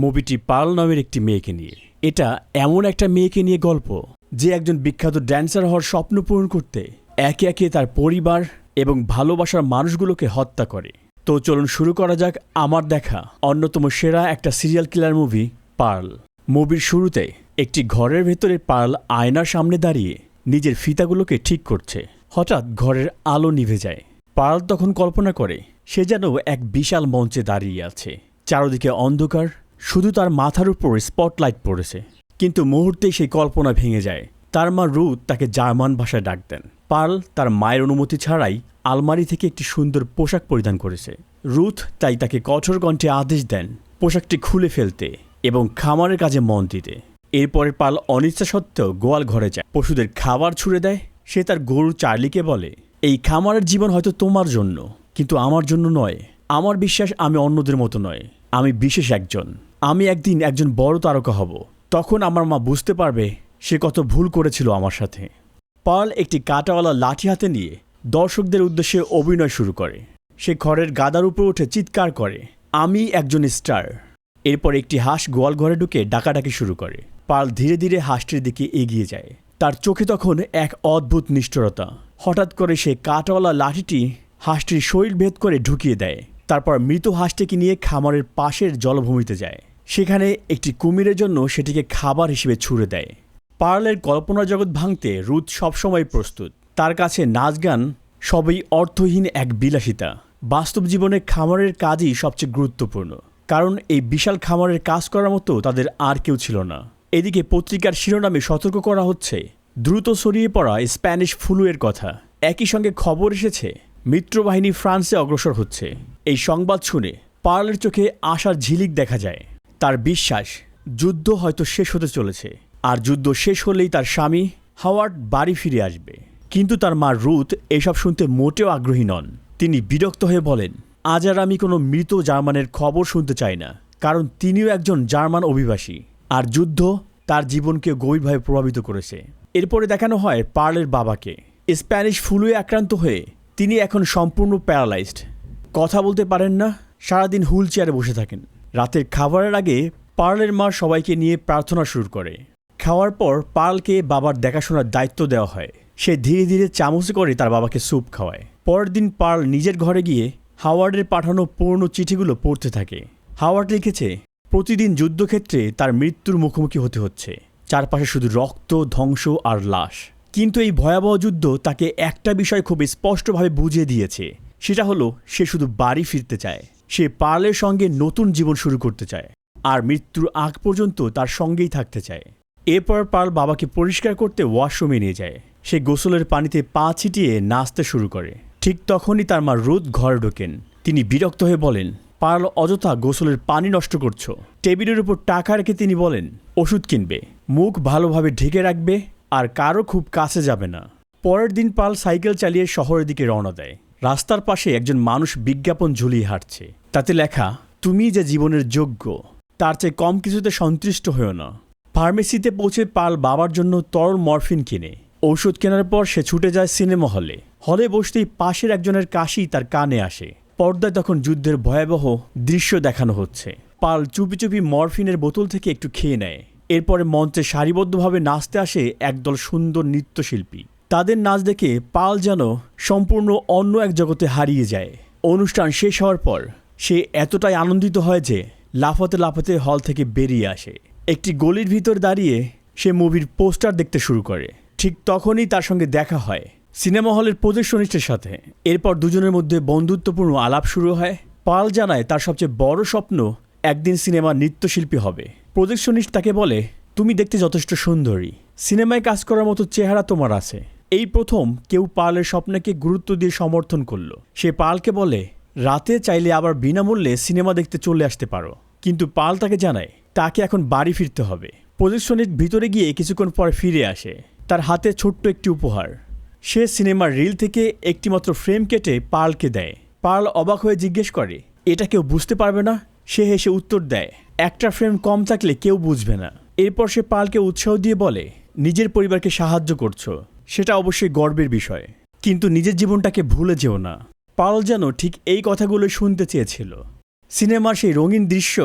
মুভিটি পার্ল নামের একটি মেয়েকে নিয়ে। এটা এমন একটা মেয়েকে নিয়ে গল্প যে একজন বিখ্যাত ড্যান্সার হওয়ার স্বপ্ন পূরণ করতে একে একে তার পরিবার এবং ভালোবাসার মানুষগুলোকে হত্যা করে। তো চলুন শুরু করা যাক আমার দেখা অন্যতম সেরা একটা সিরিয়াল কিলার মুভি পার্ল। মুভির শুরুতে একটি ঘরের ভেতরে পার্ল আয়নার সামনে দাঁড়িয়ে নিজের ফিতাগুলোকে ঠিক করছে। হঠাৎ ঘরের আলো নিভে যায়। পার্ল তখন কল্পনা করে সে যেন এক বিশাল মঞ্চে দাঁড়িয়ে আছে, চারদিকে অন্ধকার, শুধু তার মাথার উপর স্পটলাইট পড়েছে। কিন্তু মুহূর্তেই সেই কল্পনা ভেঙে যায়। তার মা রুথ তাকে জার্মান ভাষায় ডাক দেন। পার্ল তার মায়ের অনুমতি ছাড়াই আলমারি থেকে একটি সুন্দর পোশাক পরিধান করেছে। রুথ তাই তাকে কঠোর কণ্ঠে আদেশ দেন পোশাকটি খুলে ফেলতে এবং খামারের কাজে মন দিতে। এরপরে পার্ল অনিচ্ছা সত্ত্বেও গোয়াল ঘরে যায়, পশুদের খাবার ছুড়ে দেয়। সে তার গরু চার্লিকে বলে, এই খামারের জীবন হয়তো তোমার জন্য, কিন্তু আমার জন্য নয়। আমার বিশ্বাস আমি অন্যদের মতো নয়, আমি বিশেষ একজন। আমি একদিন একজন বড় তারকা হব। তখন আমার মা বুঝতে পারবে সে কত ভুল করেছিল আমার সাথে। পার্ল একটি কাঁটাওয়ালা লাঠি হাতে নিয়ে দর্শকদের উদ্দেশ্যে অভিনয় শুরু করে। সে ঘরের গাদার উপর উঠে চিৎকার করে, আমি একজন স্টার। এরপর একটি হাঁস গোয়াল ঘরে ঢুকে ডাকাডাকি শুরু করে। পার্ল ধীরে ধীরে হাঁসটির দিকে এগিয়ে যায়। তার চোখে তখন এক অদ্ভুত নিষ্ঠুরতা। হঠাৎ করে সে কাঁটাওয়ালা লাঠিটি হাঁসটির শরীর ভেদ করে ঢুকিয়ে দেয়। তারপর মৃত হাঁসটিকে নিয়ে খামারের পাশের জলভূমিতে যায়। সেখানে একটি কুমিরের জন্য সেটিকে খাবার হিসেবে ছুড়ে দেয়। পার্লের কল্পনা জগৎ ভাঙতে রুথ সবসময় প্রস্তুত। তার কাছে নাচ গান সবই অর্থহীন এক বিলাসিতা। বাস্তব জীবনে খামারের কাজই সবচেয়ে গুরুত্বপূর্ণ, কারণ এই বিশাল খামারের কাজ করার মতো তাদের আর কেউ ছিল না। এদিকে পত্রিকার শিরোনামে সতর্ক করা হচ্ছে দ্রুত ছড়িয়ে পড়া স্প্যানিশ ফ্লু এর কথা। একই সঙ্গে খবর এসেছে মিত্রবাহিনী ফ্রান্সে অগ্রসর হচ্ছে। এই সংবাদ শুনে পার্লের চোখে আশার ঝিলিক দেখা যায়। তার বিশ্বাস যুদ্ধ হয়তো শেষ হতে চলেছে, আর যুদ্ধ শেষ হলেই তার স্বামী হাওয়ার্ড বাড়ি ফিরে আসবে। কিন্তু তার মা রুথ এসব শুনতে মোটেও আগ্রহী নন। তিনি বিরক্ত হয়ে বলেন, আজ আর আমি কোনো মৃত জার্মানের খবর শুনতে চাই না, কারণ তিনিও একজন জার্মান অভিবাসী, আর যুদ্ধ তার জীবনকে গভীরভাবে প্রভাবিত করেছে। এরপরে দেখানো হয় পার্লের বাবাকে। স্প্যানিশ ফ্লুয়ে আক্রান্ত হয়ে তিনি এখন সম্পূর্ণ প্যারালাইজড, কথা বলতে পারেন না, সারাদিন হুইল চেয়ারে বসে থাকেন। রাতের খাবারের আগে পার্লের মা সবাইকে নিয়ে প্রার্থনা শুরু করে। খাওয়ার পর পার্লকে বাবার দেখাশোনার দায়িত্ব দেওয়া হয়। সে ধীরে ধীরে চামচে করে তার বাবাকে স্যুপ খাওয়ায়। পরের দিন পার্ল নিজের ঘরে গিয়ে হাওয়ার্ডের পাঠানো পুরনো চিঠিগুলো পড়তে থাকে। হাওয়ার্ড লিখেছে, প্রতিদিন যুদ্ধক্ষেত্রে তার মৃত্যুর মুখোমুখি হতে হচ্ছে। চারপাশে শুধু রক্ত, ধ্বংস আর লাশ। কিন্তু এই ভয়াবহ যুদ্ধ তাকে একটা বিষয় খুব স্পষ্টভাবে বুঝিয়ে দিয়েছে, সেটা হলো সে শুধু বাড়ি ফিরতে চায়। সে পার্লের সঙ্গে নতুন জীবন শুরু করতে চায়, আর মৃত্যুর আগ পর্যন্ত তার সঙ্গেই থাকতে চায়। এরপর পার্ল বাবাকে পরিষ্কার করতে ওয়াশরুমে নিয়ে যায়। সে গোসলের পানিতে পা ছিটিয়ে নাচতে শুরু করে। ঠিক তখনই তার মা রুথ ঘরে ঢোকেন। তিনি বিরক্ত হয়ে বলেন, পার্ল অযথা গোসলের পানি নষ্ট করছো। টেবিলের উপর টাকা রেখে তিনি বলেন, ওষুধ কিনবে, মুখ ভালোভাবে ঢেকে রাখবে, আর কারো খুব কাছে যাবে না। পরের দিন পার্ল সাইকেল চালিয়ে শহরের দিকে রওনা দেয়। রাস্তার পাশে একজন মানুষ বিজ্ঞাপন ঝুলিয়ে হাঁটছে। তাতে লেখা, তুমি যে জীবনের যোগ্য, তার চেয়ে কম কিছুতে সন্তুষ্ট হয়েও না। ফার্মেসিতে পৌঁছে পার্ল বাবার জন্য তরল মরফিন কিনে। ঔষধ কেনার পর সে ছুটে যায় সিনেমা হলে। হলে বসতেই পাশের একজনের কাশি তার কানে আসে। পর্দায় তখন যুদ্ধের ভয়াবহ দৃশ্য দেখানো হচ্ছে। পার্ল চুপি চুপি মরফিনের বোতল থেকে একটু খেয়ে নেয়। এরপরে মঞ্চে সারিবদ্ধভাবে নাচতে আসে একদল সুন্দর নৃত্যশিল্পী। তাদের নাচ দেখে পার্ল যেন সম্পূর্ণ অন্য এক জগতে হারিয়ে যায়। অনুষ্ঠান শেষ হওয়ার পর সে এতটাই আনন্দিত হয় যে লাফাতে লাফাতে হল থেকে বেরিয়ে আসে। একটি গলির ভিতর দাঁড়িয়ে সে মুভির পোস্টার দেখতে শুরু করে। ঠিক তখনই তার সঙ্গে দেখা হয় সিনেমা হলের প্রজেকশনিস্টের সাথে। এরপর দুজনের মধ্যে বন্ধুত্বপূর্ণ আলাপ শুরু হয়। পার্ল জানায় তার সবচেয়ে বড় স্বপ্ন একদিন সিনেমার নৃত্যশিল্পী হবে। প্রজেকশনিস্ট তাকে বলে, তুমি দেখতে যথেষ্ট সুন্দরী, সিনেমায় কাজ করার মতো চেহারা তোমার আছে। এই প্রথম কেউ পার্লের স্বপ্নকে গুরুত্ব দিয়ে সমর্থন করল। সে পার্লকে বলে, রাতে চাইলে আবার বিনামূল্যে সিনেমা দেখতে চলে আসতে পারো। কিন্তু পার্ল তাকে জানায় তাকে এখন বাড়ি ফিরতে হবে। প্রজেকশনিস্ট ভিতরে গিয়ে কিছুক্ষণ পরে ফিরে আসে, তার হাতে ছোট্ট একটি উপহার। সে সিনেমার রিল থেকে একটিমাত্র ফ্রেম কেটে পার্লকে দেয়। পার্ল অবাক হয়ে জিজ্ঞেস করে, এটা কেউ বুঝতে পারবে না? সে হেসে উত্তর দেয়, একটা ফ্রেম কম থাকলে কেউ বুঝবে না। এরপর সে পার্লকে উৎসাহ দিয়ে বলে, নিজের পরিবারকে সাহায্য করছো, সেটা অবশ্যই গর্বের বিষয়, কিন্তু নিজের জীবনটাকে ভুলে যেও না। পার্ল যেন ঠিক এই কথাগুলো শুনতে চেয়েছিল। সিনেমার সেই রঙিন দৃশ্য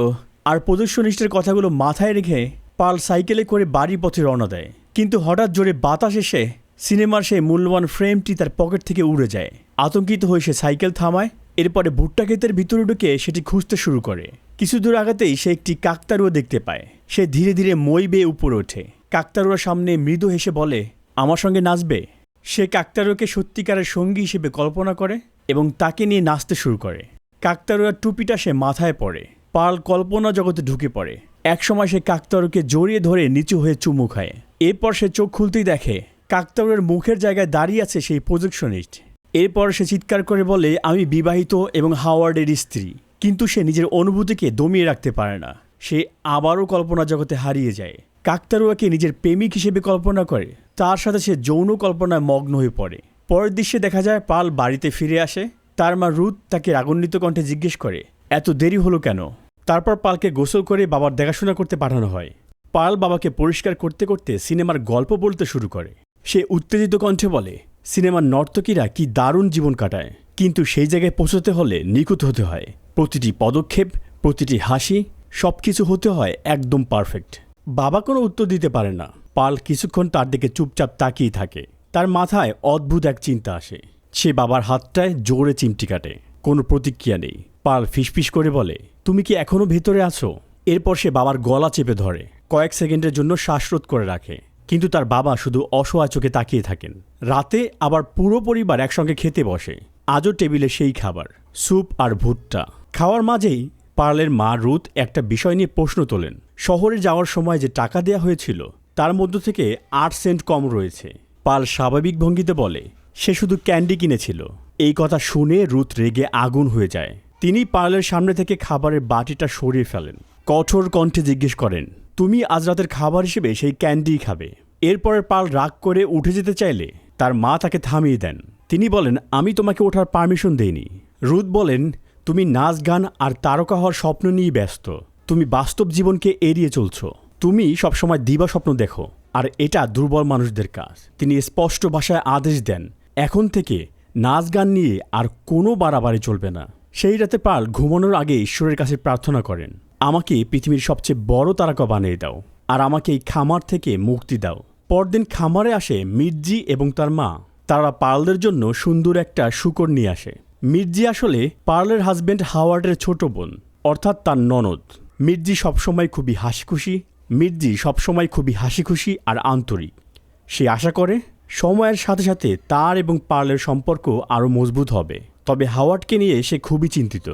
আর প্রদর্শনিষ্টের কথাগুলো মাথায় রেখে পাল সাইকেলে করে বাড়ির পথে রওনা দেয়। কিন্তু হঠাৎ জোরে বাতাস এসে সিনেমার সেই মূল্যবান ফ্রেমটি তার পকেট থেকে উড়ে যায়। আতঙ্কিত হয়ে সে সাইকেল থামায়। এরপরে ভুট্টা ক্ষেতের ভিতরে ঢুকে সেটি খুঁজতে শুরু করে। কিছু দূর আগাতেই সে একটি কাকতাড়ুয়া দেখতে পায়। সে ধীরে ধীরে মই বেয়ে উপরে ওঠে। কাকতাড়ুয়ার সামনে মৃদু হেসে বলে, আমার সঙ্গে নাচবে? সে কাকতাড়ুয়াকে সত্যিকারের সঙ্গী হিসেবে কল্পনা করে এবং তাকে নিয়ে নাচতে শুরু করে। কাকতাড়ুয়ার টুপিটা সে মাথায় পড়ে। পাল কল্পনা জগতে ঢুকে পড়ে। একসময় সে কাকতাড়ুয়াকে জড়িয়ে ধরে নিচু হয়ে চুমু খায়। এরপর সে চোখ খুলতেই দেখে কাকতাড়ুয়ার মুখের জায়গায় দাঁড়িয়ে আছে সেই প্রজেকশনিস্ট। এরপর সে চিৎকার করে বলে, আমি বিবাহিত এবং হাওয়ার্ডের স্ত্রী। কিন্তু সে নিজের অনুভূতিকে দমিয়ে রাখতে পারে না। সে আবারও কল্পনা জগতে হারিয়ে যায়। কাকতাড়ুয়াকে নিজের প্রেমিক হিসেবে কল্পনা করে। তার সাথে সে যৌন কল্পনায় মগ্ন হয়ে পড়ে। পরের দৃশ্যে দেখা যায় পাল বাড়িতে ফিরে আসে। তার মা রুথ তাকে রাগান্বিত কণ্ঠে জিজ্ঞেস করে, এত দেরি হলো কেন? তারপর পালকে গোসল করে বাবার দেখাশোনা করতে পাঠানো হয়। পাল বাবাকে পরিষ্কার করতে করতে সিনেমার গল্প বলতে শুরু করে। সে উত্তেজিত কণ্ঠে বলে, সিনেমার নর্তকীরা কি দারুণ জীবন কাটায়, কিন্তু সেই জায়গায় পৌঁছতে হলে নিখুঁত হতে হয়। প্রতিটি পদক্ষেপ, প্রতিটি হাসি, সব কিছু হতে হয় একদম পারফেক্ট। বাবা কোনো উত্তর দিতে পারে না। পাল কিছুক্ষণ তার দিকে চুপচাপ তাকিয়ে থাকে। তার মাথায় অদ্ভুত এক চিন্তা আসে। সে বাবার হাতটায় জোরে চিমটি কাটে। কোনো প্রতিক্রিয়া নেই। পাল ফিসফিস করে বলে, তুমি কি এখনো ভেতরে আছো? এরপর সে বাবার গলা চেপে ধরে। কয়েক সেকেন্ডের জন্য শ্বাসরোধ করে রাখে। কিন্তু তার বাবা শুধু অসহায় চোখে তাকিয়ে থাকেন। রাতে আবার পুরো পরিবার একসঙ্গে খেতে বসে। আজও টেবিলে সেই খাবার, স্যুপ আর ভুট্টা। খাওয়ার মাঝেই পার্লের মা রুথ একটা বিষয় নিয়ে প্রশ্ন তোলেন। শহরে যাওয়ার সময় যে টাকা দেয়া হয়েছিল তার মধ্য থেকে 8 সেন্ট কম রয়েছে। পাল স্বাভাবিক ভঙ্গিতে বলে, সে শুধু ক্যান্ডি কিনেছিল। এই কথা শুনে রুথ রেগে আগুন হয়ে যায়। তিনি পার্লের সামনে থেকে খাবারের বাটিটা সরিয়ে ফেলেন। কঠোর কণ্ঠে জিজ্ঞেস করেন, তুমি আজ রাতের খাবার হিসেবে সেই ক্যান্ডিই খাবে। এরপরে পাল রাগ করে উঠে যেতে চাইলে তার মা তাকে থামিয়ে দেন। তিনি বলেন, আমি তোমাকে ওঠার পারমিশন দেইনি। রুথ বলেন, তুমি নাচ গান আর তারকা হওয়ার স্বপ্ন নিয়ে ব্যস্ত। তুমি বাস্তব জীবনকে এড়িয়ে চলছো। তুমি সবসময় দিবা স্বপ্ন দেখো, আর এটা দুর্বল মানুষদের কাজ। তিনি স্পষ্ট ভাষায় আদেশ দেন, এখন থেকে নাচ গান নিয়ে আর কোনো বাড়াবাড়ি চলবে না। সেই রাতে পাল ঘুমানোর আগে ঈশ্বরের কাছে প্রার্থনা করেন, আমাকে পৃথিবীর সবচেয়ে বড় তারকা বানিয়ে দাও, আর আমাকে এই খামার থেকে মুক্তি দাও। পরদিন খামারে আসে মির্জি এবং তার মা। তারা পার্লদের জন্য সুন্দর একটা শূকর নিয়ে আসে। মির্জি আসলে পার্লের হাজব্যান্ড হাওয়ার্ডের ছোট বোন, অর্থাৎ তার ননদ। মির্জি সবসময় খুবই হাসি খুশি আর আন্তরিক। সে আশা করে সময়ের সাথে সাথে তার এবং পার্লের সম্পর্ক আরও মজবুত হবে। তবে হাওয়ার্ডকে নিয়ে সে খুবই চিন্তিত।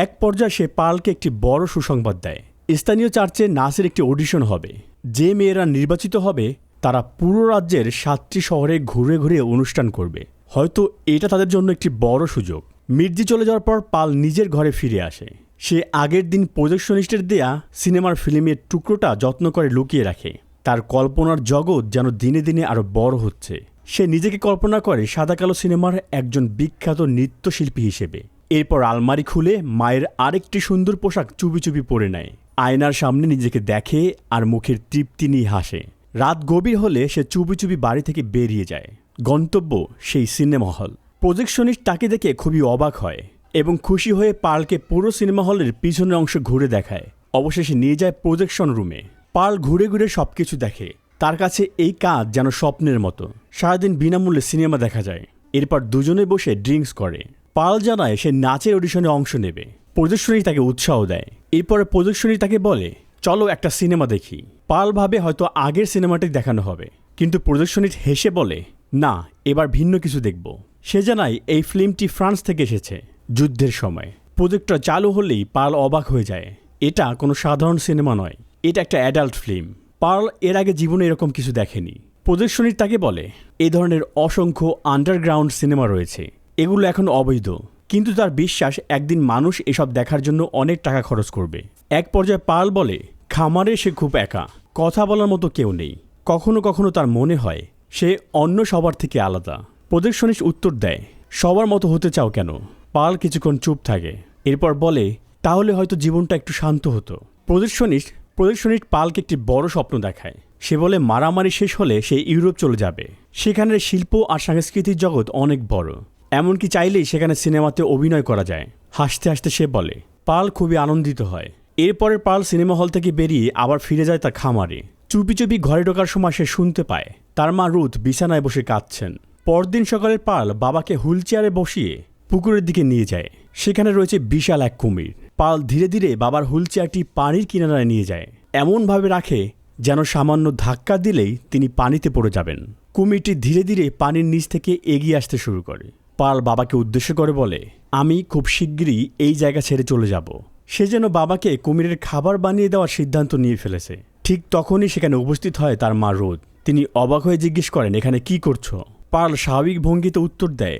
এক পর্যায়ে সে পার্লকে একটি বড় সুসংবাদ দেয়। স্থানীয় চার্চে নাচের একটি অডিশন হবে। যে মেয়েরা নির্বাচিত হবে তারা পুরো রাজ্যের 7টি শহরে ঘুরে ঘুরে অনুষ্ঠান করবে। হয়তো এটা তাদের জন্য একটি বড় সুযোগ। মির্জি চলে যাওয়ার পর পাল নিজের ঘরে ফিরে আসে। সে আগের দিন প্রজেকশনিস্টের দেয়া সিনেমার ফিল্মের টুকরোটা যত্ন করে লুকিয়ে রাখে। তার কল্পনার জগৎ যেন দিনে দিনে আরও বড় হচ্ছে। সে নিজেকে কল্পনা করে সাদা কালো সিনেমার একজন বিখ্যাত নৃত্যশিল্পী হিসেবে। এরপর আলমারি খুলে মায়ের আরেকটি সুন্দর পোশাক চুপি চুপি পরে নেয়। আয়নার সামনে নিজেকে দেখে আর মুখের তৃপ্তি নিয়ে হাসে। রাত গভীর হলে সে চুপি চুপি বাড়ি থেকে বেরিয়ে যায়। গন্তব্য সেই সিনেমা হল। প্রজেকশনিস্ট তাকে দেখে খুবই অবাক হয় এবং খুশি হয়ে পার্লকে পুরো সিনেমা হলের পিছনের অংশ ঘুরে দেখায়। অবশেষে নিয়ে যায় প্রজেকশন রুমে। পার্ল ঘুরে ঘুরে সবকিছু দেখে। তার কাছে এই কাজ যেন স্বপ্নের মতো। সারাদিন বিনামূল্যে সিনেমা দেখা যায়। এরপর দুজনে বসে ড্রিঙ্কস করে। পার্ল জানায় সে নাচের অডিশনে অংশ নেবে। প্রজেকশনিস্ট তাকে উৎসাহ দেয়। এরপরে প্রজেকশনিস্ট তাকে বলে, চলো একটা সিনেমা দেখি। পার্ল ভাবে হয়তো আগের সিনেমাটি দেখানো হবে, কিন্তু প্রজেকশনিস্ট হেসে বলে, না, এবার ভিন্ন কিছু দেখব। সে জানায় এই ফিল্মটি ফ্রান্স থেকে এসেছে, যুদ্ধের সময়। প্রজেক্টর চালু হলেই পার্ল অবাক হয়ে যায়। এটা কোনো সাধারণ সিনেমা নয়, এটা একটা অ্যাডাল্ট ফিল্ম। পার্ল এর আগে জীবনে এরকম কিছু দেখেনি। প্রজেকশনিস্ট তাকে বলে, এই ধরনের অসংখ্য আন্ডারগ্রাউন্ড সিনেমা রয়েছে, এগুলো এখন অবৈধ। কিন্তু তার বিশ্বাস একদিন মানুষ এসব দেখার জন্য অনেক টাকা খরচ করবে। এক পর্যায়ে পার্ল বলে, খামারে সে খুব একা, কথা বলার মতো কেউ নেই। কখনো কখনো তার মনে হয় সে অন্য সবার থেকে আলাদা। প্রজেকশনিস্ট উত্তর দেয়, সবার মতো হতে চাও কেন? পার্ল কিছুক্ষণ চুপ থাকে। এরপর বলে, তাহলে হয়তো জীবনটা একটু শান্ত হতো। প্রজেকশনিস্ট পার্লকে একটি বড় স্বপ্ন দেখায়। সে বলে, মারামারি শেষ হলে সে ইউরোপ চলে যাবে। সেখানের শিল্প আর সাংস্কৃতিক জগৎ অনেক বড়, এমনকি চাইলেই সেখানে সিনেমাতে অভিনয় করা যায়। হাসতে হাসতে সে বলে। পার্ল খুবই আনন্দিত হয়। এরপরের পার্ল সিনেমা হল থেকে বেরিয়ে আবার ফিরে যায় তার খামারে। চুপি চুপি ঘরে ঢোকার সময় সে শুনতে পায় তার মা রুথ বিছানায় বসে কাঁদছেন। পরদিন সকালে পার্ল বাবাকে হুইল চেয়ারে বসিয়ে পুকুরের দিকে নিয়ে যায়। সেখানে রয়েছে বিশাল এক কুমির। পার্ল ধীরে ধীরে বাবার হুইল চেয়ারটি পানির কিনারায় নিয়ে যায়, এমনভাবে রাখে যেন সামান্য ধাক্কা দিলেই তিনি পানিতে পড়ে যাবেন। কুমিরটি ধীরে ধীরে পানির নিচ থেকে এগিয়ে আসতে শুরু করে। পার্ল বাবাকে উদ্দেশ্য করে বলে, আমি খুব শিগগিরই এই জায়গা ছেড়ে চলে যাব। সে যেন বাবাকে কুমিরের খাবার বানিয়ে দেওয়ার সিদ্ধান্ত নিয়ে ফেলেছে। ঠিক তখনই সেখানে উপস্থিত হয় তার মা রোদ। তিনি অবাক হয়ে জিজ্ঞেস করেন, এখানে কি করছো? পার্ল স্বাভাবিক ভঙ্গিতে উত্তর দেয়,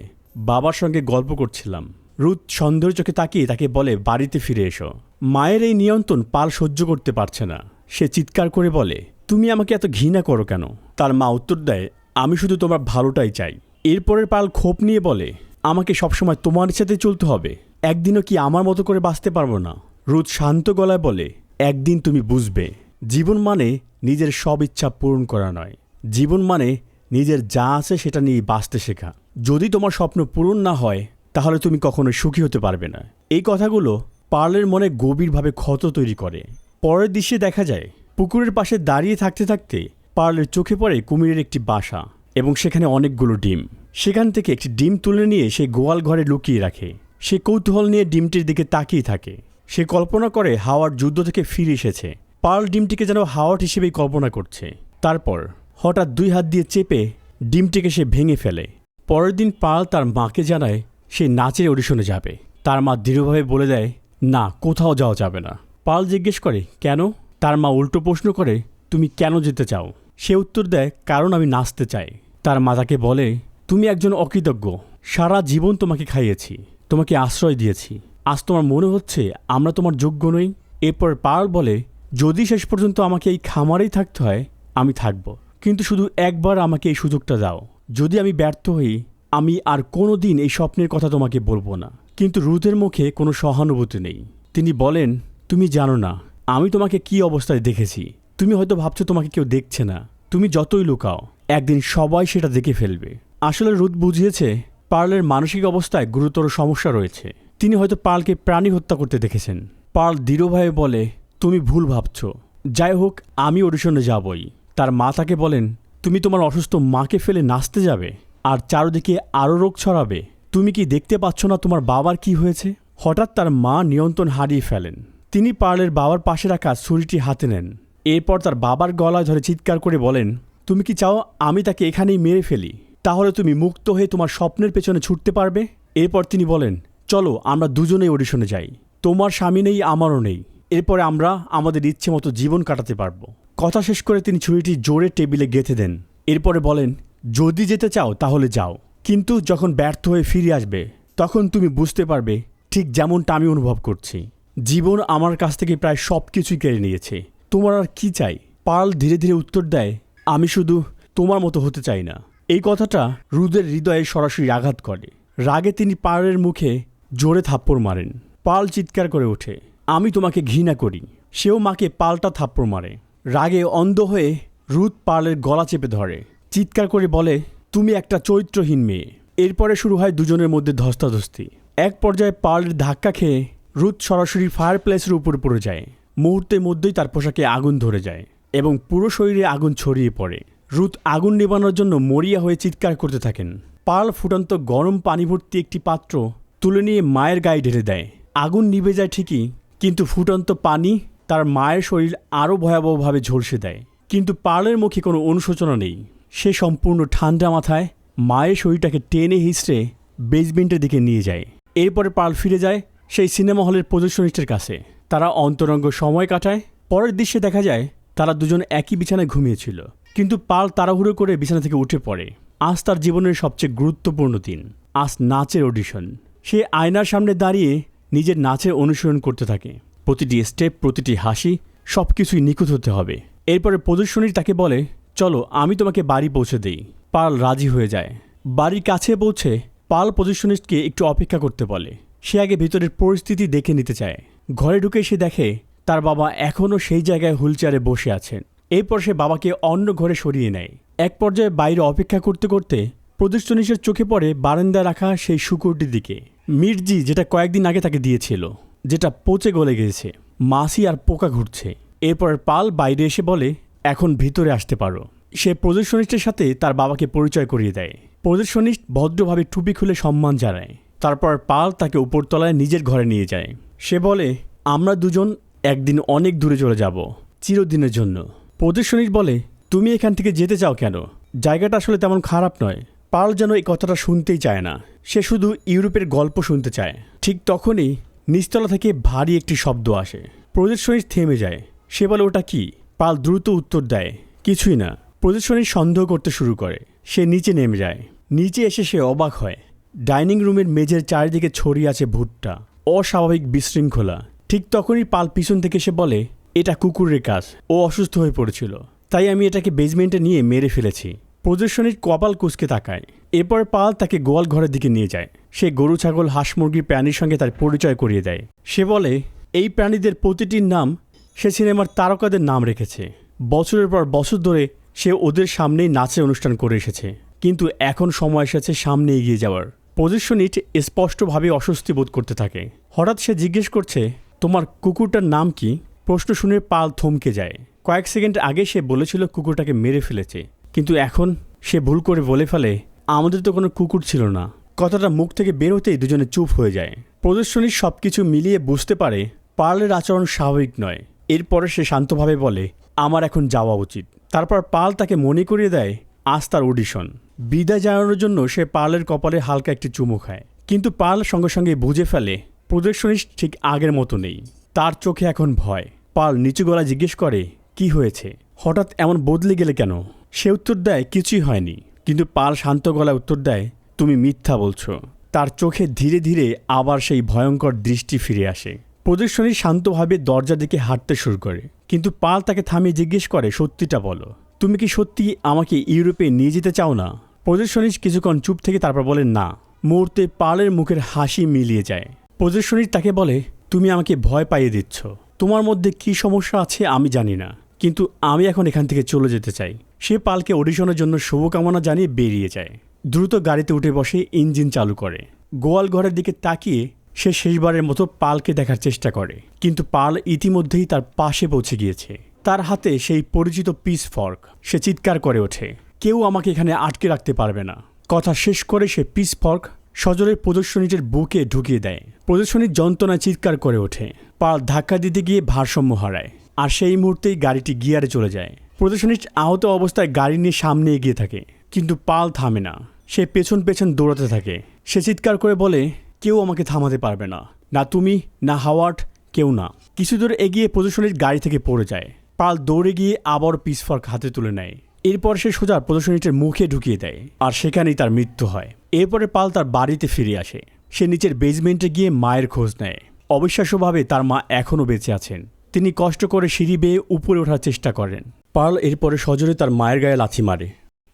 বাবার সঙ্গে গল্প করছিলাম। রুথ সন্দেহের চোখে তাকিয়ে তাকে বলে, বাড়িতে ফিরে এসো। মায়ের এই নিয়ন্ত্রণ পার্ল সহ্য করতে পারছে না। সে চিৎকার করে বলে, তুমি আমাকে এত ঘৃণা করো কেন? তার মা উত্তর দেয়, আমি শুধু তোমার ভালোটাই চাই। এরপরের পার্ল ক্ষোভ নিয়ে বলে, আমাকে সবসময় তোমার সাথে চলতে হবে? একদিনও কি আমার মতো করে বাঁচতে পারবো না? রুথ শান্ত গলায় বলে, একদিন তুমি বুঝবে, জীবন মানে নিজের সব ইচ্ছা পূরণ করা নয়। জীবন মানে নিজের যা আছে সেটা নিয়ে বাঁচতে শেখা। যদি তোমার স্বপ্ন পূরণ না হয় তাহলে তুমি কখনো সুখী হতে পারবে না। এই কথাগুলো পার্লের মনে গভীরভাবে ক্ষত তৈরি করে। পরের দৃশ্যে দেখা যায়, পুকুরের পাশে দাঁড়িয়ে থাকতে থাকতে পার্লের চোখে পড়ে কুমিরের একটি বাসা এবং সেখানে অনেকগুলো ডিম। সেখান থেকে একটি ডিম তুলে নিয়ে সে গোয়াল ঘরে লুকিয়ে রাখে। সে কৌতূহল নিয়ে ডিমটির দিকে তাকিয়ে থাকে। সে কল্পনা করে হাওয়ার্ড যুদ্ধ থেকে ফিরে এসেছে। পার্ল ডিমটিকে যেন হাওয়ার্ড হিসেবেই কল্পনা করছে। তারপর হঠাৎ 2 হাত দিয়ে চেপে ডিমটিকে সে ভেঙে ফেলে। পরের দিন পার্ল তার মাকে জানায় সে নাচের অডিশনে যাবে। তার মা দৃঢ়ভাবে বলে দেয়, না, কোথাও যাওয়া যাবে না। পার্ল জিজ্ঞেস করে, কেন? তার মা উল্টো প্রশ্ন করে, তুমি কেন যেতে চাও? সে উত্তর দেয়, কারণ আমি নাচতে চাই। তার মা তাকে বলে, তুমি একজন অকৃতজ্ঞ। সারা জীবন তোমাকে খাইয়েছি, তোমাকে আশ্রয় দিয়েছি, আজ তোমার মনে হচ্ছে আমরা তোমার যোগ্য নই? এরপর পার্ল বলে, যদি শেষ পর্যন্ত আমাকে এই খামারেই থাকতে হয় আমি থাকব, কিন্তু শুধু একবার আমাকে এই সুযোগটা দাও। যদি আমি ব্যর্থ হই আমি আর কোনো দিন এই স্বপ্নের কথা তোমাকে বলবো না। কিন্তু রুথের মুখে কোনো সহানুভূতি নেই। তিনি বলেন, তুমি জানো না আমি তোমাকে কি অবস্থায় দেখেছি। তুমি হয়তো ভাবছো তোমাকে কেউ দেখছে না। তুমি যতই লুকাও একদিন সবাই সেটা দেখে ফেলবে। আসলে রুথ বুঝিয়েছে পার্লের মানসিক অবস্থায় গুরুতর সমস্যা রয়েছে। তিনি হয়তো পার্লকে প্রাণী হত্যা করতে দেখেছেন। পার্ল দৃঢ়ভাবে বলে, তুমি ভুল ভাবছ। যাই হোক, আমি অডিশনে যাবই। তার মা তাকে বলেন, তুমি তোমার অসুস্থ মাকে ফেলে নাচতে যাবে আর চারদিকে আরও রোগ ছড়াবে? তুমি কি দেখতে পাচ্ছ না তোমার বাবার কি হয়েছে? হঠাৎ তার মা নিয়ন্ত্রণ হারিয়ে ফেলেন। তিনি পার্লের বাবার পাশে রাখা ছুরিটি হাতে নেন। এরপর তার বাবার গলায় ধরে চিৎকার করে বলেন, তুমি কি চাও আমি তাকে এখানেই মেরে ফেলি? তাহলে তুমি মুক্ত হয়ে তোমার স্বপ্নের পেছনে ছুটতে পারবে। এরপর তিনি বলেন, চলো আমরা দুজনেই অডিশনে যাই। তোমার স্বামী নেই, আমারও নেই। এরপরে আমরা আমাদের ইচ্ছে মতো জীবন কাটাতে পারবো। কথা শেষ করে তিনি ছুরিটি জোরে টেবিলে গেঁথে দেন। এরপরে বলেন, যদি যেতে চাও তাহলে যাও, কিন্তু যখন ব্যর্থ হয়ে ফিরে আসবে তখন তুমি বুঝতে পারবে ঠিক যেমনটা আমি অনুভব করছি। জীবন আমার কাছ থেকে প্রায় সব কিছুই কেড়ে নিয়েছে। তোমার আর কি চাই? পার্ল ধীরে ধীরে উত্তর দেয়, আমি শুধু তোমার মতো হতে চাই না। এই কথাটা রুথের হৃদয়ে সরাসরি আঘাত করে। রাগে তিনি পার্লের মুখে জোরে থাপ্পড় মারেন। পার্ল চিৎকার করে ওঠে, আমি তোমাকে ঘৃণা করি। সেও মাকে পাল্টা থাপ্পড় মারে। রাগে অন্ধ হয়ে রুথ পার্লের গলা চেপে ধরে, চিৎকার করে বলে, তুমি একটা চরিত্রহীন মেয়ে। এরপরে শুরু হয় দুজনের মধ্যে ধস্তাধস্তি। এক পর্যায়ে পার্লের ধাক্কা খেয়ে রুথ সরাসরি ফায়ার প্লেসের উপর পড়ে যায়। মুহূর্তের মধ্যেই তার পোশাকে আগুন ধরে যায় এবং পুরো শরীরে আগুন ছড়িয়ে পড়ে। রুথ আগুন নেভানোর জন্য মরিয়া হয়ে চিৎকার করতে থাকেন। পার্ল ফুটন্ত গরম পানি ভর্তি একটি পাত্র তুলে নিয়ে মায়ের গায়ে ঢেলে দেয়। আগুন নিভে যায় ঠিকই, কিন্তু ফুটন্ত পানি তার মায়ের শরীর আরও ভয়াবহভাবে ঝলসে দেয়। কিন্তু পার্লের মুখে কোনো অনুশোচনা নেই। সে সম্পূর্ণ ঠান্ডা মাথায় মায়ের শরীরটাকে টেনে হিঁচড়ে বেসমেন্টের দিকে নিয়ে যায়। এরপরে পার্ল ফিরে যায় সেই সিনেমা হলের প্রদর্শনীদের কাছে। তারা অন্তরঙ্গ সময় কাটায়। পরের দৃশ্যে দেখা যায় তারা দুজন একই বিছানায় ঘুমিয়েছিল, কিন্তু পার্ল তাড়াহুড়ো করে বিছানা থেকে উঠে পড়ে। আজ তার জীবনের সবচেয়ে গুরুত্বপূর্ণ দিন। আজ নাচের অডিশন। সে আয়নার সামনে দাঁড়িয়ে নিজের নাচের অনুসরণ করতে থাকে। প্রতিটি স্টেপ, প্রতিটি হাসি, সব কিছুই নিখুঁত হতে হবে। এরপরে প্রদর্শনী তাকে বলে, চলো আমি তোমাকে বাড়ি পৌঁছে দিই। পার্ল রাজি হয়ে যায়। বাড়ির কাছে পৌঁছে পার্ল প্রদর্শনীকে একটু অপেক্ষা করতে বলে। সে আগে ভিতরের পরিস্থিতি দেখে নিতে চায়। ঘরে ঢুকে সে দেখে তার বাবা এখনও সেই জায়গায় হুইল চেয়ারে বসে আছেন। এরপর সে বাবাকে অন্য ঘরে সরিয়ে নেয়। এক পর্যায়ে বাইরে অপেক্ষা করতে করতে প্রদর্শনীর চোখে পড়ে বারান্দায় রাখা সেই শূকরটির দিকে। মির্জি, যেটা কয়েকদিন আগে তাকে দিয়েছিল, যেটা পচে গলে গেছে। মাছি আর পোকা ঘুরছে। এরপর পাল বাইরে এসে বলে, এখন ভিতরে আসতে পারো। সে প্রজেকশনিস্টের সাথে তার বাবাকে পরিচয় করিয়ে দেয়। প্রজেকশনিস্ট ভদ্রভাবে টুপি খুলে সম্মান জানায়। তারপর পাল তাকে উপরতলায় নিজের ঘরে নিয়ে যায়। সে বলে, আমরা দুজন একদিন অনেক দূরে চলে যাব, চিরদিনের জন্য। প্রজেকশনিস্ট বলে, তুমি এখান থেকে যেতে চাও কেন? জায়গাটা আসলে তেমন খারাপ নয়। পাল যেন এই কথাটা শুনতেই চায় না, সে শুধু ইউরোপের গল্প শুনতে চায়। ঠিক তখনই নিচতলা থেকে ভারী একটি শব্দ আসে। প্রজেকশনিস্ট থেমে যায়। সে বলে, ওটা কি? পাল দ্রুত উত্তর দেয়, কিছুই না। প্রজেকশনিস্ট সন্দেহ করতে শুরু করে। সে নিচে নেমে যায়। নিচে এসে সে অবাক হয়। ডাইনিং রুমের মেঝের চারিদিকে ছড়িয়ে আছে ভুট্টা, অস্বাভাবিক বিশৃঙ্খলা। ঠিক তখনই পাল পিছন থেকে এসে বলে, এটা কুকুরের কাজ, ও অসুস্থ হয়ে পড়েছিল, তাই আমি এটাকে বেজমেন্টে নিয়ে মেরে ফেলেছি। প্রজেকশনিস্ট কপাল কুঁচকে তাকায়। এরপর পাল তাকে গোয়াল ঘরের দিকে নিয়ে যায়। সে গরু, ছাগল, হাঁস, মুরগির প্রাণীর সঙ্গে তার পরিচয় করিয়ে দেয়। সে বলে, এই প্রাণীদের প্রতিটির নাম সে সিনেমার তারকাদের নাম রেখেছে। বছরের পর বছর ধরে সে ওদের সামনেই নাচের অনুষ্ঠান করে এসেছে, কিন্তু এখন সময় এসেছে সামনে এগিয়ে যাওয়ার। প্রজেকশনিস্ট স্পষ্টভাবে অস্বস্তি বোধ করতে থাকে। হঠাৎ সে জিজ্ঞেস করছে, তোমার কুকুরটার নাম কি? প্রশ্ন শুনে পাল থমকে যায়। কয়েক সেকেন্ড আগে সে বলেছিল কুকুরটাকে মেরে ফেলেছে, কিন্তু এখন সে ভুল করে বলে ফেলে, আমাদের তো কোনো কুকুর ছিল না। কথাটা মুখ থেকে বের হতেই দুজনে চুপ হয়ে যায়। প্রজেকশনিস্ট সবকিছু মিলিয়ে বুঝতে পারে পার্লের আচরণ স্বাভাবিক নয়। এরপরে সে শান্তভাবে বলে, আমার এখন যাওয়া উচিত। তারপর পাল তাকে মনে করিয়ে দেয় আজ তার অডিশন। বিদায় জানানোর জন্য সে পার্লের কপালে হালকা একটি চুমু খায়, কিন্তু পার্ল সঙ্গে সঙ্গে বুঝে ফেলে প্রজেকশনিস্ট ঠিক আগের মতো নেই। তার চোখে এখন ভয়। পার্ল নিচু গলায় জিজ্ঞেস করে, কি হয়েছে? হঠাৎ এমন বদলে গেলে কেন? সে উত্তর দেয়, কিছুই হয়নি। কিন্তু পাল শান্ত গলায় উত্তর দেয়, তুমি মিথ্যা বলছো। তার চোখে ধীরে ধীরে আবার সেই ভয়ঙ্কর দৃষ্টি ফিরে আসে। প্রজেকশনিস্ট শান্তভাবে দরজার দিকে হাঁটতে শুরু করে, কিন্তু পাল তাকে থামিয়ে জিজ্ঞেস করে, সত্যিটা বলো, তুমি কি সত্যি আমাকে ইউরোপে নিয়ে যেতে চাও না? প্রজেকশনিস্ট কিছুক্ষণ চুপ থেকে তারপর বলে, না। মুহূর্তে পালের মুখের হাসি মিলিয়ে যায়। প্রজেকশনিস্ট তাকে বলে, তুমি আমাকে ভয় পাইয়ে দিচ্ছ। তোমার মধ্যে কি সমস্যা আছে আমি জানি না, কিন্তু আমি এখন এখান থেকে চলে যেতে চাই। সে পালকে অডিশনের জন্য শুভকামনা জানিয়ে বেরিয়ে যায়। দ্রুত গাড়িতে উঠে বসে ইঞ্জিন চালু করে। গোয়াল ঘরের দিকে তাকিয়ে সে শেষবারের মতো পালকে দেখার চেষ্টা করে, কিন্তু পাল ইতিমধ্যেই তার পাশে পৌঁছে গিয়েছে। তার হাতে সেই পরিচিত পিস ফর্ক। সে চিৎকার করে ওঠে, কেউ আমাকে এখানে আটকে রাখতে পারবে না। কথা শেষ করে সে পিস ফর্ক সজোরে প্রজেকশনিস্টের বুকে ঢুকিয়ে দেয়। প্রজেকশনিস্ট যন্ত্রণায় চিৎকার করে ওঠে। পাল ধাক্কা দিতে গিয়ে ভারসাম্য হারায়, আর সেই মুহূর্তেই গাড়িটি গিয়ারে চলে যায়। প্রজেকশনিস্ট আহত অবস্থায় গাড়ি নিয়ে সামনে এগিয়ে থাকে, কিন্তু পাল থামে না। সে পেছন পেছন দৌড়াতে থাকে। সে চিৎকার করে বলে, কেউ আমাকে থামাতে পারবে না, না তুমি, না হাওয়ার্ড, কেউ না। কিছু দূর এগিয়ে প্রজেকশনিস্ট গাড়ি থেকে পড়ে যায়। পাল দৌড়ে গিয়ে আবার পিসফর্ক হাতে তুলে নেয়। এরপর সে সোজা প্রজেকশনিস্টের মুখে ঢুকিয়ে দেয়, আর সেখানেই তার মৃত্যু হয়। এরপরে পাল তার বাড়িতে ফিরে আসে। সে নিচের বেজমেন্টে গিয়ে মায়ের খোঁজ নেয়। অবিশ্বাস্যভাবে তার মা এখনও বেঁচে আছেন। তিনি কষ্ট করে সিঁড়ি বেয়ে উপরে ওঠার চেষ্টা করেন। পার্ল এরপরে সজোরে তার মায়ের গায়ে লাথি মারে।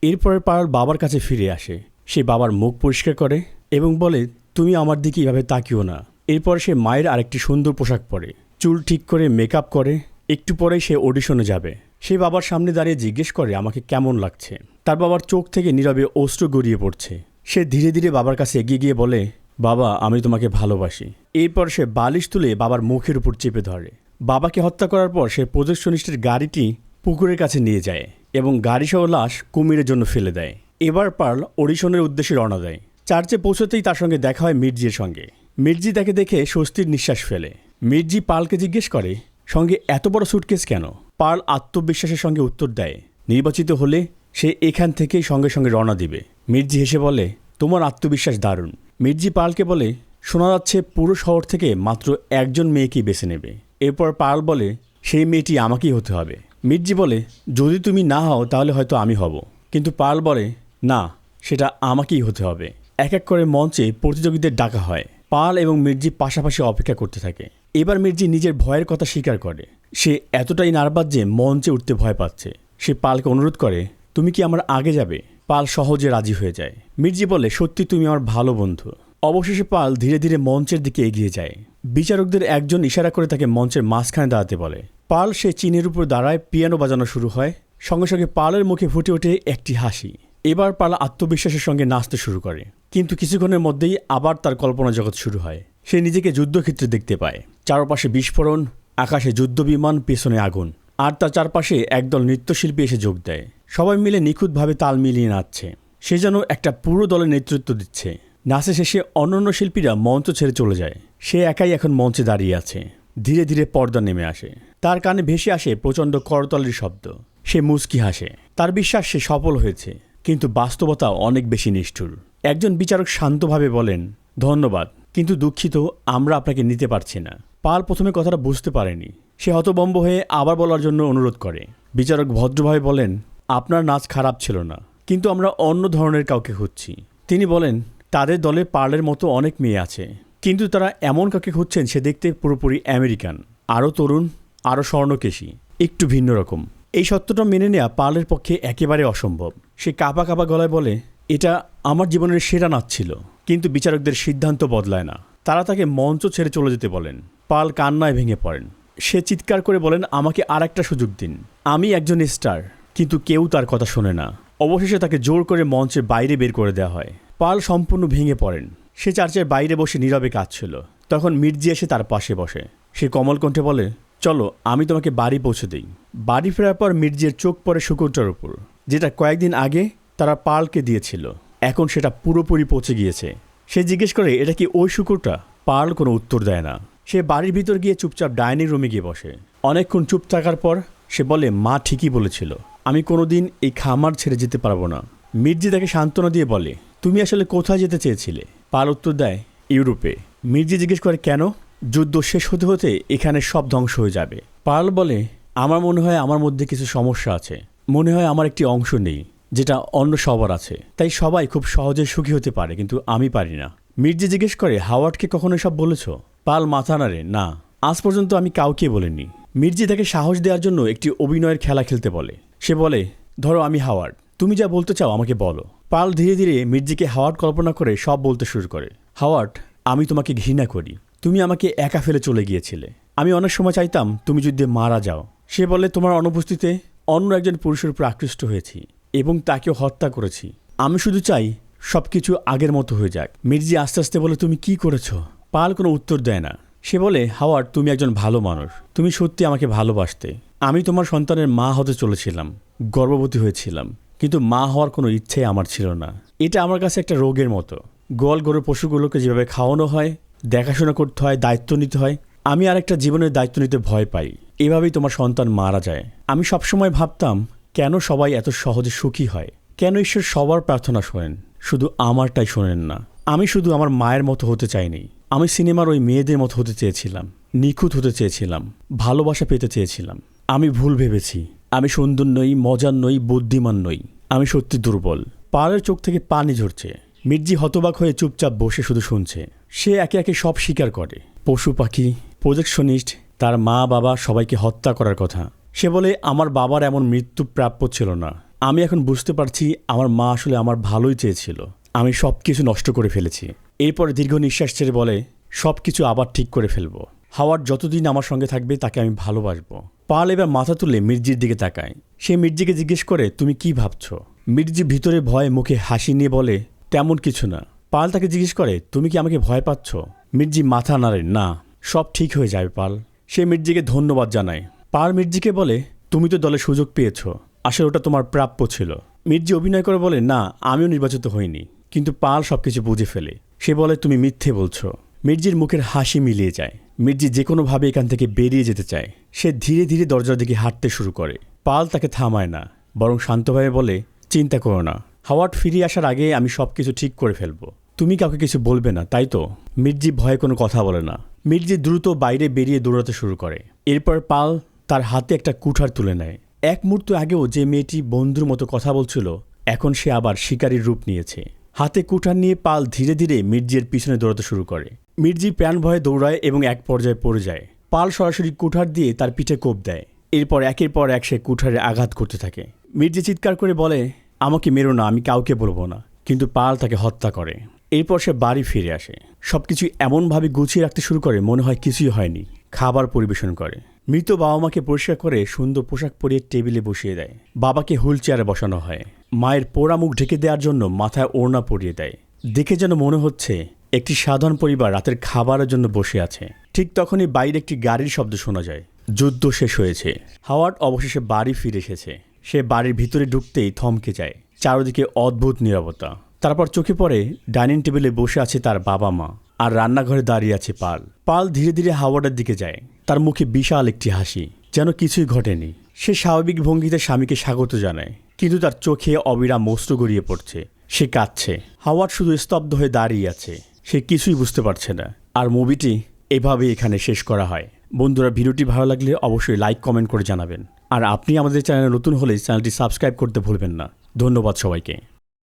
এরপরে পার্ল বাবার কাছে ফিরে আসে। সে বাবার মুখ পরিষ্কার করে এবং বলে, তুমি আমার দিকে এভাবে তাকিও না। এরপর সে মায়ের আরেকটি সুন্দর পোশাক পরে, চুল ঠিক করে মেকআপ করে। একটু পরেই সে অডিশনে যাবে। সে বাবার সামনে দাঁড়িয়ে জিজ্ঞেস করে, আমাকে কেমন লাগছে? তার বাবার চোখ থেকে নীরবে অশ্রু গড়িয়ে পড়ছে। সে ধীরে ধীরে বাবার কাছে এগিয়ে গিয়ে বলে, বাবা, আমি তোমাকে ভালোবাসি। এরপর সে বালিশ তুলে বাবার মুখের উপর চেপে ধরে। বাবাকে হত্যা করার পর সে প্রজেকশনিস্টের গাড়িটি পুকুরের কাছে নিয়ে যায় এবং গাড়িসহ লাশ কুমিরের জন্য ফেলে দেয়। এবার পার্ল অডিশনের উদ্দেশ্যে রওনা দেয়। চার্চে পৌঁছতেই তার সঙ্গে দেখা হয় মির্জির সঙ্গে। মির্জি তাকে দেখে স্বস্তির নিঃশ্বাস ফেলে। মির্জি পার্লকে জিজ্ঞেস করে, সঙ্গে এত বড় সুটকেস কেন? পার্ল আত্মবিশ্বাসের সঙ্গে উত্তর দেয়, নির্বাচিত হলে সে এখান থেকেই সঙ্গে সঙ্গে রওনা দিবে। মির্জি হেসে বলে, তোমার আত্মবিশ্বাস দারুণ। মির্জি পার্লকে বলে, শোনা যাচ্ছে পুরো শহর থেকে মাত্র একজন মেয়েকেই বেছে নেবে। এরপর পার্ল বলে, সেই মেয়েটি আমাকেই হতে হবে। মির্জি বলে, যদি তুমি না হও তাহলে হয়তো আমি হব। কিন্তু পার্ল বলে, না, সেটা আমাকেই হতে হবে। এক এক করে মঞ্চে প্রতিযোগীদের ডাকা হয়। পার্ল এবং মির্জি পাশাপাশি অপেক্ষা করতে থাকে। এবার মির্জি নিজের ভয়ের কথা স্বীকার করে। সে এতটাই নার্ভাস যে মঞ্চে উঠতে ভয় পাচ্ছে। সে পার্লকে অনুরোধ করে, তুমি কি আমার আগে যাবে? পার্ল সহজে রাজি হয়ে যায়। মির্জি বলে, সত্যি তুমি আমার ভালো বন্ধু। অবশেষে পার্ল ধীরে ধীরে মঞ্চের দিকে এগিয়ে যায়। বিচারকদের একজন ইশারা করে তাকে মঞ্চের মাঝখানে দাঁড়াতে বলে। পার্ল সে চিনের উপর দাঁড়ায়, পিয়ানো বাজানো শুরু হয়। সঙ্গে সঙ্গে পার্লের মুখে ফুটে ওঠে একটি হাসি। এবার পার্ল আত্মবিশ্বাসের সঙ্গে নাচতে শুরু করে, কিন্তু কিছুক্ষণের মধ্যেই আবার তার কল্পনা জগৎ শুরু হয়। সে নিজেকে যুদ্ধক্ষেত্রে দেখতে পায়। চারপাশে বিস্ফোরণ, আকাশে যুদ্ধবিমান, পেছনে আগুন, আর তার চারপাশে একদল নৃত্যশিল্পী এসে যোগ দেয়। সবাই মিলে নিখুঁতভাবে তাল মিলিয়ে নাচছে। সে যেন একটা পুরো দলের নেতৃত্ব দিচ্ছে। নাচে শেষে অন্যান্য শিল্পীরা মঞ্চ ছেড়ে চলে যায়। সে একাই এখন মঞ্চে দাঁড়িয়ে আছে। ধীরে ধীরে পর্দা নেমে আসে। তার কানে ভেসে আসে প্রচণ্ড করতালির শব্দ। সে মুচকি হাসে। তার বিশ্বাস সে সফল হয়েছে, কিন্তু বাস্তবতা অনেক বেশি নিষ্ঠুর। একজন বিচারক শান্তভাবে বলেন, ধন্যবাদ, কিন্তু দুঃখিত, আমরা আপনাকে নিতে পারছি না। পাল প্রথমে কথাটা বুঝতে পারেনি। সে হতভম্ব হয়ে আবার বলার জন্য অনুরোধ করে। বিচারক ভদ্রভাবে বলেন, আপনার নাচ খারাপ ছিল না, কিন্তু আমরা অন্য ধরনের কাউকে খুঁজছি। তিনি বলেন, তাদের দলে পার্লের মতো অনেক মেয়ে আছে, কিন্তু তারা এমন কাউকে খুঁজছেন সে দেখতে পুরোপুরি আমেরিকান, আরও তরুণ, আরও স্বর্ণকেশী, একটু ভিন্ন রকম। এই সত্যটা মেনে নেওয়া পার্লের পক্ষে একেবারে অসম্ভব। সে কাঁপা কাঁপা গলায় বলে, এটা আমার জীবনের সেরা নাচ ছিল। কিন্তু বিচারকদের সিদ্ধান্ত বদলায় না। তারা তাকে মঞ্চ ছেড়ে চলে যেতে বলেন। পাল কান্নায় ভেঙে পড়েন। সে চিৎকার করে বলেন, আমাকে আর একটা সুযোগ দিন, আমি একজন স্টার। কিন্তু কেউ তার কথা শোনে না। অবশেষে তাকে জোর করে মঞ্চের বাইরে বের করে দেওয়া হয়। পাল সম্পূর্ণ ভেঙে পড়েন। সে চার্চের বাইরে বসে নীরবে কাঁদছিল। তখন মির্জি এসে তার পাশে বসে। সে কোমল কণ্ঠে বলে, চলো আমি তোমাকে বাড়ি পৌঁছে দিই। বাড়ি ফেরার পর মির্জির চোখ পড়ে শুকুরটার উপর, যেটা কয়েকদিন আগে তারা পার্লকে দিয়েছিল। এখন সেটা পুরোপুরি পচে গিয়েছে। সে জিজ্ঞেস করে, এটা কি ওই শুকুরটা? পার্ল কোনো উত্তর দেয় না। সে বাড়ির ভিতর গিয়ে চুপচাপ ডাইনিং রুমে গিয়ে বসে। অনেকক্ষণ চুপ থাকার পর সে বলে, মা ঠিকই বলেছিল, আমি কোনোদিন এই খামার ছেড়ে যেতে পারবো না। মির্জি তাকে সান্ত্বনা দিয়ে বলে, তুমি আসলে কোথায় যেতে চেয়েছিলে? পার্ল উত্তর দেয়, ইউরোপে। মির্জি জিজ্ঞেস করে, কেন? যুদ্ধ শেষ হতে হতে এখানে সব ধ্বংস হয়ে যাবে। পার্ল বলে, আমার মনে হয় আমার মধ্যে কিছু সমস্যা আছে। মনে হয় আমার একটি অংশ নেই, যেটা অন্য সবার আছে। তাই সবাই খুব সহজে সুখী হতে পারে, কিন্তু আমি পারি না। মির্জি জিজ্ঞেস করে, হাওয়ার্ডকে কখনো এসব বলেছ? পাল মাথা নাড়ে, না, আজ পর্যন্ত আমি কাউকে বলিনি। মির্জি তাকে সাহস দেওয়ার জন্য একটি অভিনয়ের খেলা খেলতে বলে। সে বলে, ধরো আমি হাওয়ার্ড, তুমি যা বলতে চাও আমাকে বলো। পাল ধীরে ধীরে মির্জিকে হাওয়ার্ড কল্পনা করে সব বলতে শুরু করে। হাওয়ার্ড, আমি তোমাকে ঘৃণা করি। তুমি আমাকে একা ফেলে চলে গিয়েছিলে। আমি অনেক সময় চাইতাম তুমি যুদ্ধে মারা যাও। সে বলে, তোমার অনুপস্থিতিতে অন্য একজন পুরুষের উপর আকৃষ্ট হয়েছি এবং তাকেও হত্যা করেছি। আমি শুধু চাই সব কিছু আগের মতো হয়ে যাক। মির্জি আস্তে আস্তে বলে, তুমি কি করেছ? পাল কোনো উত্তর দেয় না। সে বলে, হাওয়ার্ড, তুমি একজন ভালো মানুষ। তুমি সত্যি আমাকে ভালোবাসতে। আমি তোমার সন্তানের মা হতে চলেছিলাম, গর্ভবতী হয়েছিলাম, কিন্তু মা হওয়ার কোনো ইচ্ছে আমার ছিল না। এটা আমার কাছে একটা রোগের মতো। গোয়াল গরু পশুগুলোকে যেভাবে খাওয়ানো হয়, দেখাশোনা করতে হয়, দায়িত্ব নিতে হয়, আমি আর একটা জীবনের দায়িত্ব নিতে ভয় পাই। এভাবেই তোমার সন্তান মারা যায়। আমি সবসময় ভাবতাম, কেন সবাই এত সহজে সুখী হয়? কেন ঈশ্বর সবার প্রার্থনা শোনেন, শুধু আমারটাই শোনেন না? আমি শুধু আমার মায়ের মতো হতে চাইনি। আমি সিনেমার ওই মেয়েদের মতো হতে চেয়েছিলাম, নিখুঁত হতে চেয়েছিলাম, ভালোবাসা পেতে চেয়েছিলাম। আমি ভুল ভেবেছি। আমি সুন্দর নই, মজার নই, বুদ্ধিমান নই। আমি সত্যি দুর্বল। পালের চোখ থেকে পানি ঝরছে। মির্জি হতবাক হয়ে চুপচাপ বসে শুধু শুনছে। সে একে একে সব স্বীকার করে, পশু পাখি, প্রজেকশনিস্ট, তার মা বাবা, সবাইকে হত্যা করার কথা। সে বলে, আমার বাবার এমন মৃত্যু প্রাপ্য ছিল না। আমি এখন বুঝতে পারছি আমার মা আসলে আমার ভালোই চেয়েছিল। আমি সব কিছু নষ্ট করে ফেলেছি। এরপর দীর্ঘ নিঃশ্বাস ছেড়ে বলে, সব কিছু আবার ঠিক করে ফেলবো। হাওয়ার্ড যতদিন আমার সঙ্গে থাকবে তাকে আমি ভালোবাসবো। পাল এবার মাথা তুলে মির্জির দিকে তাকায়। সে মির্জিকে জিজ্ঞেস করে, তুমি কি ভাবছ? মির্জি ভিতরে ভয়ে মুখে হাসি নিয়ে বলে, তেমন কিছু না। পাল তাকে জিজ্ঞেস করে, তুমি কি আমাকে ভয় পাচ্ছ? মির্জি মাথা নাড়ে, না, সব ঠিক হয়ে যাবে পাল। সে মির্জিকে ধন্যবাদ জানায়। পাল মির্জিকে বলে, তুমি তো দলে সুযোগ পেয়েছ, আসলে ওটা তোমার প্রাপ্য ছিল। মির্জি অভিনয় করে বলে, না, আমিও নির্বাচিত হইনি। কিন্তু পাল সবকিছু বুঝে ফেলে। সে বলে, তুমি মিথ্যে বলছো। মির্জির মুখের হাসি মিলিয়ে যায়। মির্জি যে কোনোভাবে এখান থেকে বেরিয়ে যেতে চায়। সে ধীরে ধীরে দরজার দিকে হাঁটতে শুরু করে। পাল তাকে থামায় না, বরং শান্তভাবে বলে, চিন্তা করো না, হাওয়ার্ড ফিরে আসার আগে আমি সব কিছু ঠিক করে ফেলবো। তুমি কাউকে কিছু বলবে না, তাই তো? মির্জি ভয়ে কোনো কথা বলে না। মির্জি দ্রুত বাইরে বেরিয়ে দৌড়াতে শুরু করে। এরপর পাল তার হাতে একটা কুঠার তুলে নেয়। এক মুহূর্ত আগেও যে মেয়েটি বন্ধুর মতো কথা বলছিল, এখন সে আবার শিকারীর রূপ নিয়েছে। হাতে কুঠার নিয়ে পাল ধীরে ধীরে মির্জির পিছনে দৌড়াতে শুরু করে। মির্জি প্রাণ ভয়ে দৌড়ায় এবং এক পর্যায়ে পড়ে যায়। পাল সরাসরি কুঠার দিয়ে তার পিঠে কোপ দেয়। এরপর একের পর এক সে কুঠারে আঘাত করতে থাকে। মির্জি চিৎকার করে বলে, আমাকে মেরো না, আমি কাউকে বলবো না। কিন্তু পাল তাকে হত্যা করে। এরপর সে বাড়ি ফিরে আসে। সবকিছু এমনভাবে গুছিয়ে রাখতে শুরু করে মনে হয় কিছুই হয়নি। খাবার পরিবেশন করে। মৃত বাবা মাকে পরিষ্কার করে সুন্দর পোশাক পরিয়ে টেবিলে বসিয়ে দেয়। বাবাকে হুইল চেয়ারে বসানো হয়। মায়ের পোড়া মুখ ঢেকে দেওয়ার জন্য মাথায় ওড়না পরিয়ে দেয়। দেখে যেন মনে হচ্ছে একটি সাধারণ পরিবার রাতের খাবারের জন্য বসে আছে। ঠিক তখনই বাইরে একটি গাড়ির শব্দ শোনা যায়। যুদ্ধ শেষ হয়েছে। হাওয়ার্ড অবশেষে বাড়ি ফিরে এসেছে। সে বাড়ির ভিতরে ঢুকতেই থমকে যায়। চারদিকে অদ্ভুত নীরবতা। তারপর চোখে পড়ে ডাইনিং টেবিলে বসে আছে তার বাবা মা, আর রান্নাঘরে দাঁড়িয়ে আছে পাল। পাল ধীরে ধীরে হাওয়ার্ডের দিকে যায়। তার মুখে বিশাল একটি হাসি, যেন কিছুই ঘটেনি। সে স্বাভাবিক ভঙ্গিতে স্বামীকে স্বাগত জানায়, কিন্তু তার চোখে অবিরাম অশ্রু গড়িয়ে পড়ছে। সে কাঁদছে। হাওয়ার্ড শুধু স্তব্ধ হয়ে দাঁড়িয়ে আছে। সে কিছুই বুঝতে পারছে না। আর মুভিটি এভাবেই এখানে শেষ করা হয়। বন্ধুরা, ভিডিওটি ভালো লাগলে অবশ্যই লাইক কমেন্ট করে জানাবেন। আর আপনি আমাদের চ্যানেলে নতুন হলে চ্যানেলটি সাবস্ক্রাইব করতে ভুলবেন না। ধন্যবাদ সবাইকে।